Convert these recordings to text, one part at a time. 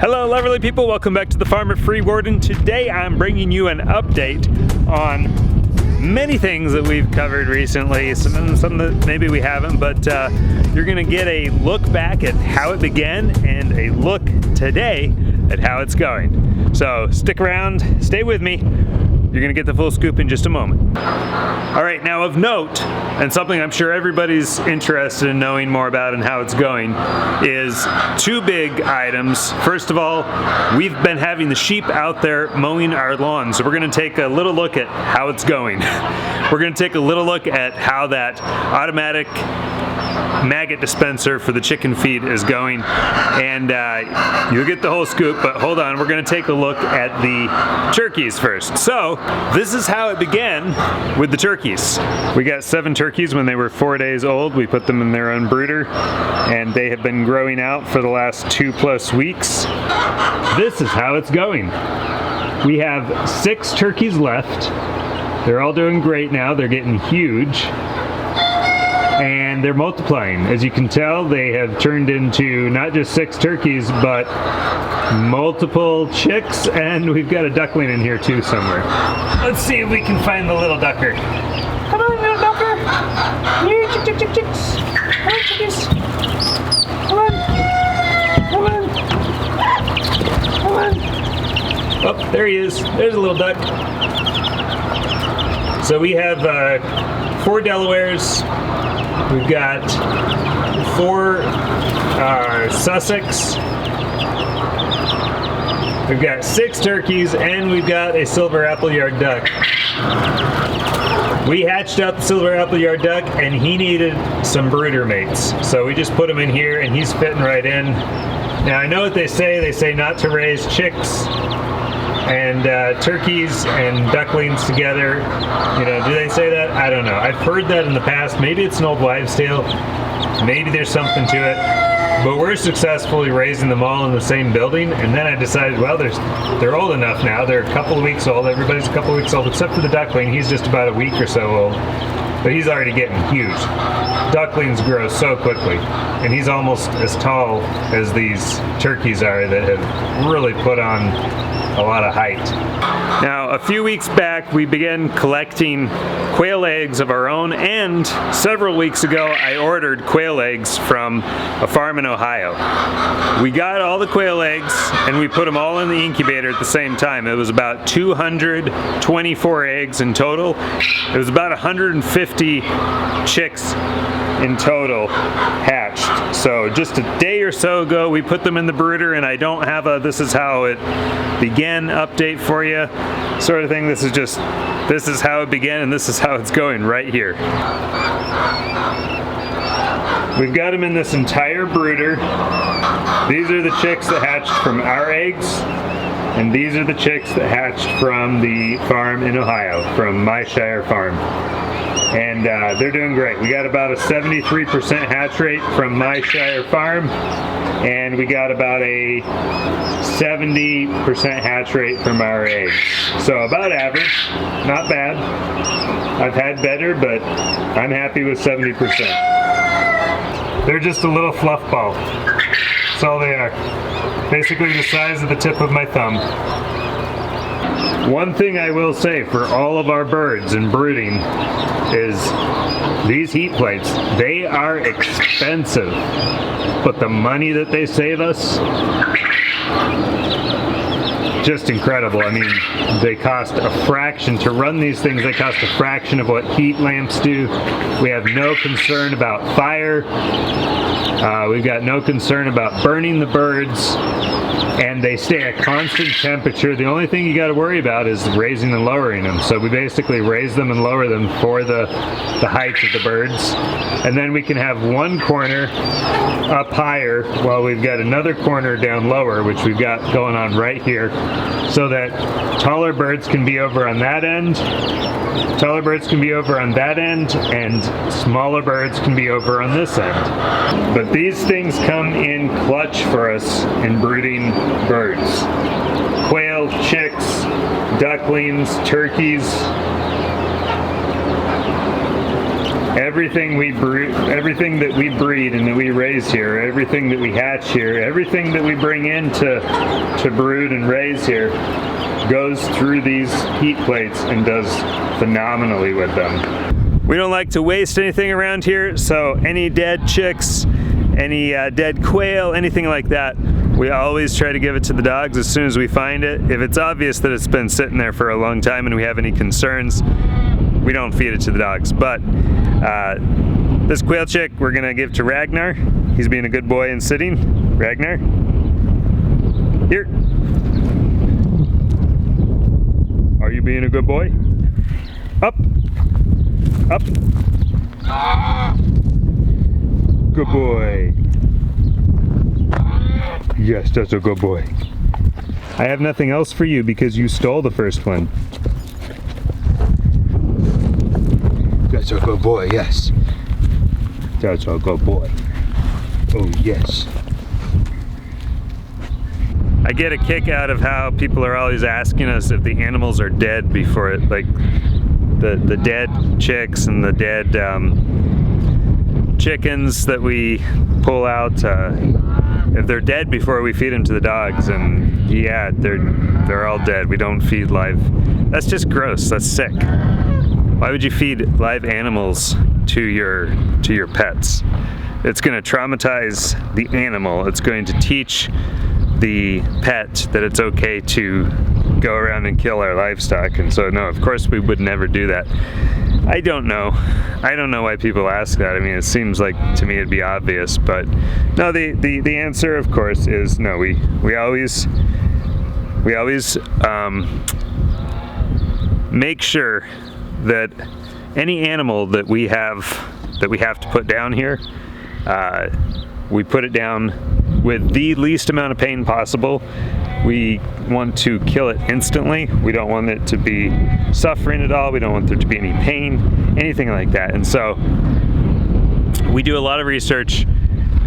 Hello lovely people, welcome back to the Farm at Freewarden. Today I'm bringing you an update on many things that we've covered recently, some that maybe we haven't, but you're gonna get a look back at how it began and a look today at how it's going. So stick around, stay with me. You're gonna get the full scoop in just a moment. All right, now of note, and something I'm sure everybody's interested in knowing more about and how it's going, is two big items. First of all, we've been having the sheep out there mowing our lawn, so we're gonna take a little look at how it's going. We're gonna take a little look at how that automatic maggot dispenser for the chicken feed is going, and you'll get the whole scoop, but hold on, we're going to take a look at the turkeys first. So this is how it began with the turkeys. We got 7 turkeys when they were 4 days old. We put them in their own brooder and they have been growing out for the last 2+ weeks. This is how it's going. We have 6 turkeys left. They're all doing great now. They're getting huge. And they're multiplying. As you can tell, they have turned into not just 6 turkeys, but multiple chicks, and we've got a duckling in here too somewhere. Let's see if we can find the little ducker. Come on, little ducker. Here, chicks. Come on, chickies. Come on. Come on. Oh, there he is. There's a little duck. So we have 4 Delawares. We've got 4 Sussex, we've got 6 turkeys, and we've got a silver appleyard duck. We hatched out the silver appleyard duck and he needed some brooder mates. So we just put him in here and he's fitting right in. Now I know what they say not to raise chicks and turkeys and ducklings together. You know, do they say that? I don't know. I've heard that in the past. Maybe it's an old wives' tale. Maybe there's something to it. But we're successfully raising them all in the same building, and then I decided, well, they're old enough now. They're a couple of weeks old. Everybody's a couple of weeks old, except for the duckling. He's just about a week or so old. But he's already getting huge. Ducklings grow so quickly, and he's almost as tall as these turkeys are that have really put on a lot of height. Now, a few weeks back, we began collecting quail eggs of our own, and several weeks ago, I ordered quail eggs from a farm in Ohio. We got all the quail eggs, and we put them all in the incubator at the same time. It was about 224 eggs in total. It was about 150 chicks in total hatched. So just a day or so ago, we put them in the brooder, and I don't have a "this is how it began" update for you sort of thing. This is how it began, and this is how it's going right here. We've got them in this entire brooder. These are the chicks that hatched from our eggs, and these are the chicks that hatched from the farm in Ohio, from my Shire farm. And they're doing great. We got about a 73% hatch rate from my Shire farm, and we got about a 70% hatch rate from our eggs. So about average, not bad. I've had better, but I'm happy with 70%. They're just a little fluff ball. That's all they are. Basically the size of the tip of my thumb. One thing I will say for all of our birds and brooding is these heat plates, they are expensive, but the money that they save us, just incredible. I mean, they cost a fraction to run these things. They cost a fraction of what heat lamps do. We have no concern about fire. We've got no concern about burning the birds, and they stay at constant temperature. The only thing you got to worry about is raising and lowering them. So we basically raise them and lower them for the height of the birds, and then we can have one corner up higher while we've got another corner down lower, which we've got going on right here, so that taller birds can be over on that end, taller birds can be over on that end, and smaller birds can be over on this end. But these things come in clutch for us in brooding birds. Quail, chicks, ducklings, turkeys. everything everything that we breed and that we raise here, everything that we hatch here, everything that we bring in to brood and raise here goes through these heat plates and does phenomenally with them. We don't like to waste anything around here, so any dead chicks, any dead quail, anything like that, we always try to give it to the dogs as soon as we find it. If it's obvious that it's been sitting there for a long time and we have any concerns, we don't feed it to the dogs. But this quail chick we're gonna give to Ragnar. He's being a good boy and sitting. Ragnar, here. Are you being a good boy? Up, up. Good boy. Yes, that's a good boy. I have nothing else for you because you stole the first one. That's a good boy, yes. That's a good boy. Oh, yes. I get a kick out of how people are always asking us if the animals are dead before it, like the dead chicks and the dead chickens that we pull out, if they're dead before we feed them to the dogs. And yeah, they're all dead. We don't feed live. That's just gross. That's sick. Why would you feed live animals to your pets? It's going to traumatize the animal. It's going to teach the pet that it's okay to go around and kill our livestock. And so no, of course we would never do that. I don't know why people ask that. I mean, it seems like to me it'd be obvious, but no, the answer of course is no. We always make sure that any animal that we have to put down here, we put it down with the least amount of pain possible. We want to kill it instantly. We don't want it to be suffering at all. We don't want there to be any pain, anything like that. And so we do a lot of research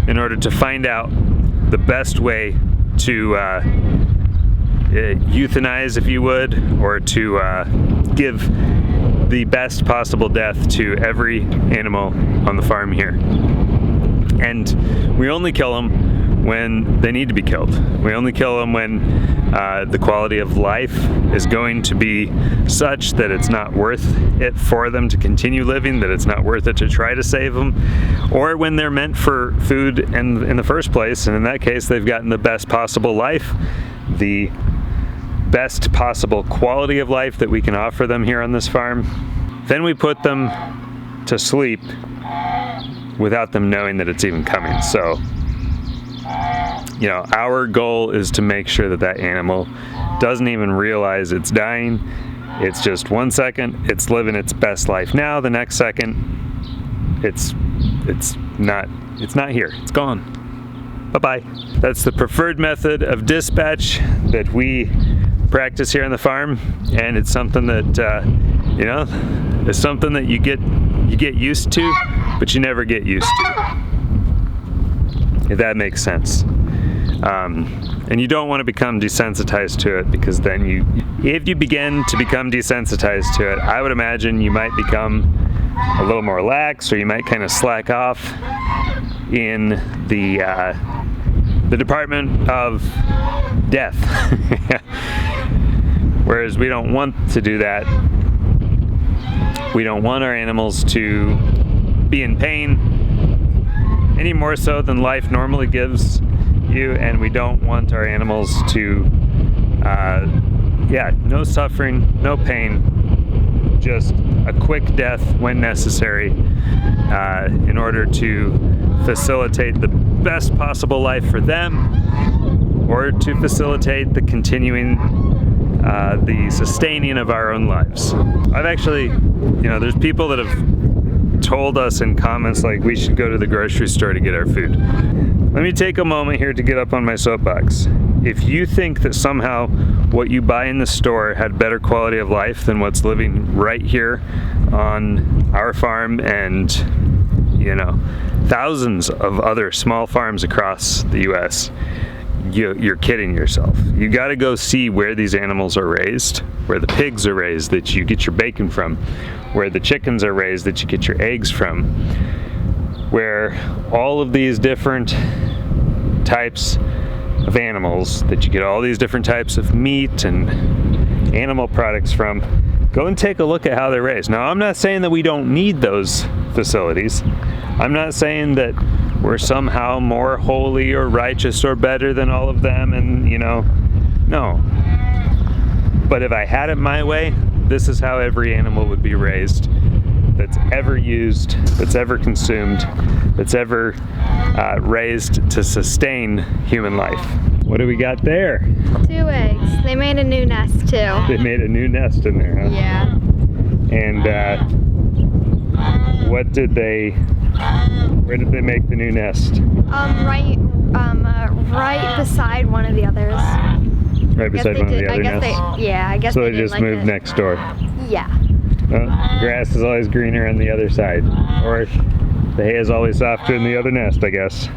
in order to find out the best way to euthanize, if you would, or to give the best possible death to every animal on the farm here. And we only kill them when they need to be killed. We only kill them when the quality of life is going to be such that it's not worth it for them to continue living, that it's not worth it to try to save them, or when they're meant for food in the first place. And in that case, they've gotten the best possible life, the best possible quality of life that we can offer them here on this farm. Then we put them to sleep without them knowing that it's even coming. So, you know, our goal is to make sure that that animal doesn't even realize it's dying. It's just 1 second, it's living its best life now. The next second, it's not here. It's gone. Bye-bye. That's the preferred method of dispatch that we practice here on the farm, and it's something that you know, it's something that you get used to, but you never get used to, if that makes sense. And you don't want to become desensitized to it, because then if you begin to become desensitized to it, I would imagine you might become a little more lax, or you might kind of slack off in the department of death. Whereas we don't want to do that. We don't want our animals to be in pain any more so than life normally gives you, and we don't want our animals to, no suffering, no pain, just a quick death when necessary, in order to facilitate the best possible life for them, or to facilitate the continuing, the sustaining of our own lives. I've actually, there's people that have told us in comments like we should go to the grocery store to get our food. Let me take a moment here to get up on my soapbox. If you think that somehow what you buy in the store had better quality of life than what's living right here on our farm and, thousands of other small farms across the US, you're kidding yourself. You got to go see where these animals are raised, where the pigs are raised that you get your bacon from, where the chickens are raised that you get your eggs from, where all of these different types of animals that you get all these different types of meat and animal products from. Go and take a look at how they're raised. Now, I'm not saying that we don't need those facilities. I'm not saying that we're somehow more holy or righteous or better than all of them, and no. But if I had it my way, this is how every animal would be raised that's ever used, that's ever consumed, that's ever raised to sustain human life. What do we got there? 2 eggs. They made a new nest too. They made a new nest in there, huh? Yeah. And where did they make the new nest? Right beside one of the others. Right beside one of the other nests? I guess so they they just moved next door. Yeah. Grass is always greener on the other side. Or the hay is always softer in the other nest, I guess.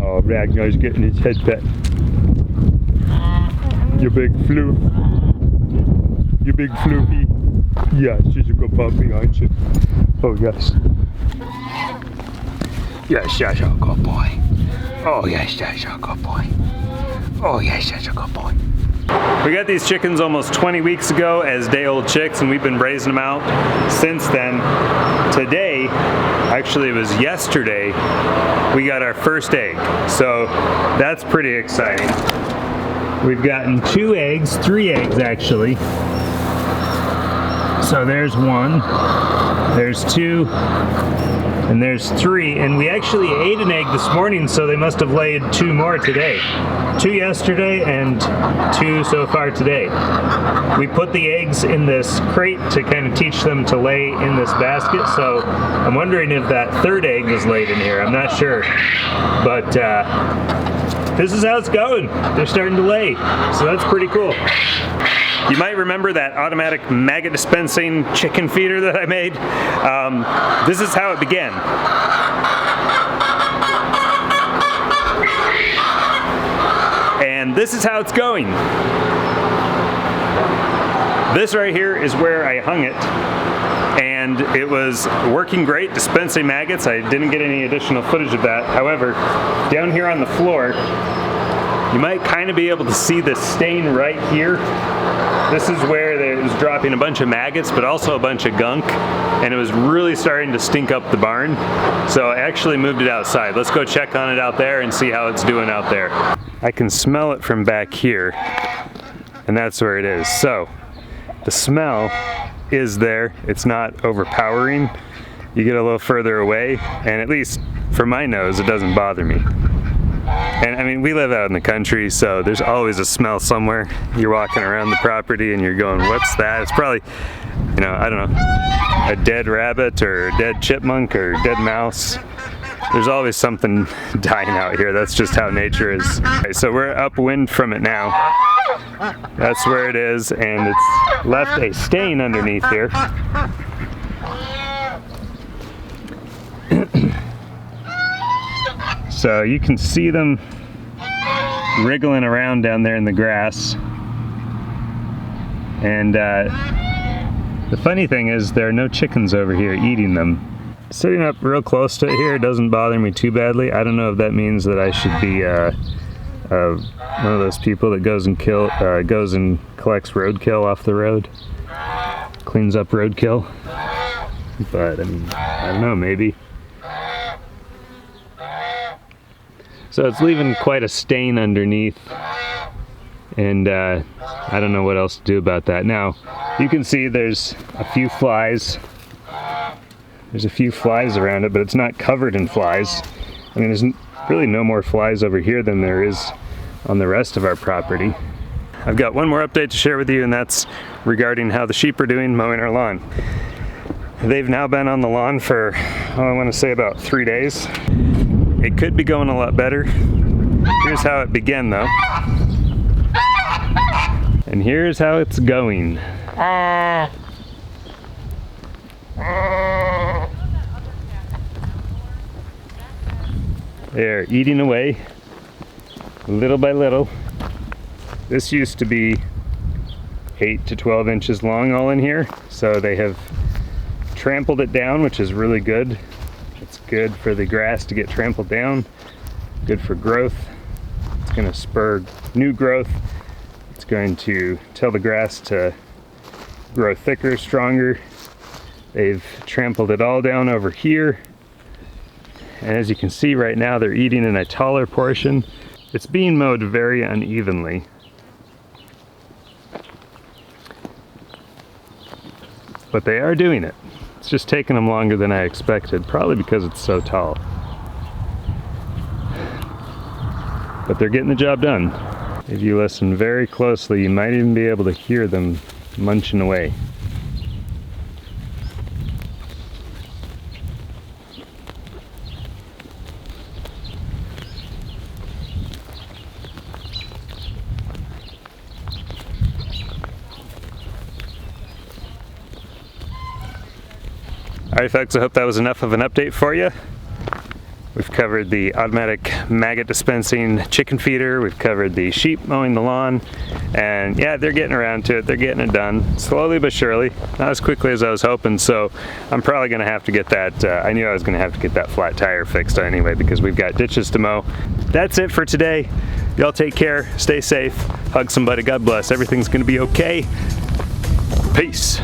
Oh, Ragnar's getting his head pet. You big floof. You big floofy. Yes, she's a good puppy, aren't you? Oh, yes. Yes, yes, a good boy. Oh, yes, yes, a good boy. Oh, yes, yes, a good boy. We got these chickens almost 20 weeks ago as day-old chicks, and we've been raising them out since then. Today, actually it was yesterday, we got our first egg. So that's pretty exciting. We've gotten 2 eggs, 3 eggs actually. So there's 1, there's 2, and there's 3, and we actually ate an egg this morning, so they must have laid 2 more today. 2 yesterday and 2 so far today. We put the eggs in this crate to kind of teach them to lay in this basket, so I'm wondering if that 3rd egg was laid in here. I'm not sure, but this is how it's going. They're starting to lay, so that's pretty cool. You might remember that automatic maggot dispensing chicken feeder that I made. This is how it began. And this is how it's going. This right here is where I hung it, and it was working great, dispensing maggots. I didn't get any additional footage of that. However, down here on the floor, you might kind of be able to see the stain right here. This is where it was dropping a bunch of maggots, but also a bunch of gunk, and it was really starting to stink up the barn. So I actually moved it outside. Let's go check on it out there and see how it's doing out there. I can smell it from back here, and that's where it is. So the smell is there. It's not overpowering. You get a little further away, and at least for my nose, it doesn't bother me. And I mean, we live out in the country, so there's always a smell somewhere. You're walking around the property and you're going, what's that? It's probably, I don't know, a dead rabbit or a dead chipmunk or a dead mouse. There's always something dying out here. That's just how nature is. Okay, so we're upwind from it now. That's where it is, and it's left a stain underneath here. So you can see them wriggling around down there in the grass. And the funny thing is there are no chickens over here eating them. Sitting up real close to it here doesn't bother me too badly. I don't know if that means that I should be one of those people that goes and collects roadkill off the road, cleans up roadkill. But I mean, I don't know, maybe. So it's leaving quite a stain underneath, and I don't know what else to do about that. Now, you can see there's a few flies. There's a few flies around it, but it's not covered in flies. I mean, there's really no more flies over here than there is on the rest of our property. I've got one more update to share with you, and that's regarding how the sheep are doing mowing our lawn. They've now been on the lawn for, I want to say about 3 days. It could be going a lot better. Here's how it began though. And here's how it's going. They're eating away. little by little. This used to be 8 to 12 inches long all in here, so they have trampled it down, which is really good. It's good for the grass to get trampled down, good for growth. It's going to spur new growth. It's going to tell the grass to grow thicker, stronger. They've trampled it all down over here. And as you can see right now, they're eating in a taller portion. It's being mowed very unevenly. But they are doing it. It's just taking them longer than I expected, probably because it's so tall. But they're getting the job done. If you listen very closely, you might even be able to hear them munching away. Alright folks, I hope that was enough of an update for you. We've covered the automatic maggot dispensing chicken feeder, we've covered the sheep mowing the lawn, and yeah, they're getting around to it, they're getting it done, slowly but surely, not as quickly as I was hoping, so I'm probably going to have to get that, I knew I was going to have to get that flat tire fixed anyway because we've got ditches to mow. That's it for today. Y'all take care, stay safe, hug somebody, God bless, everything's going to be okay. Peace.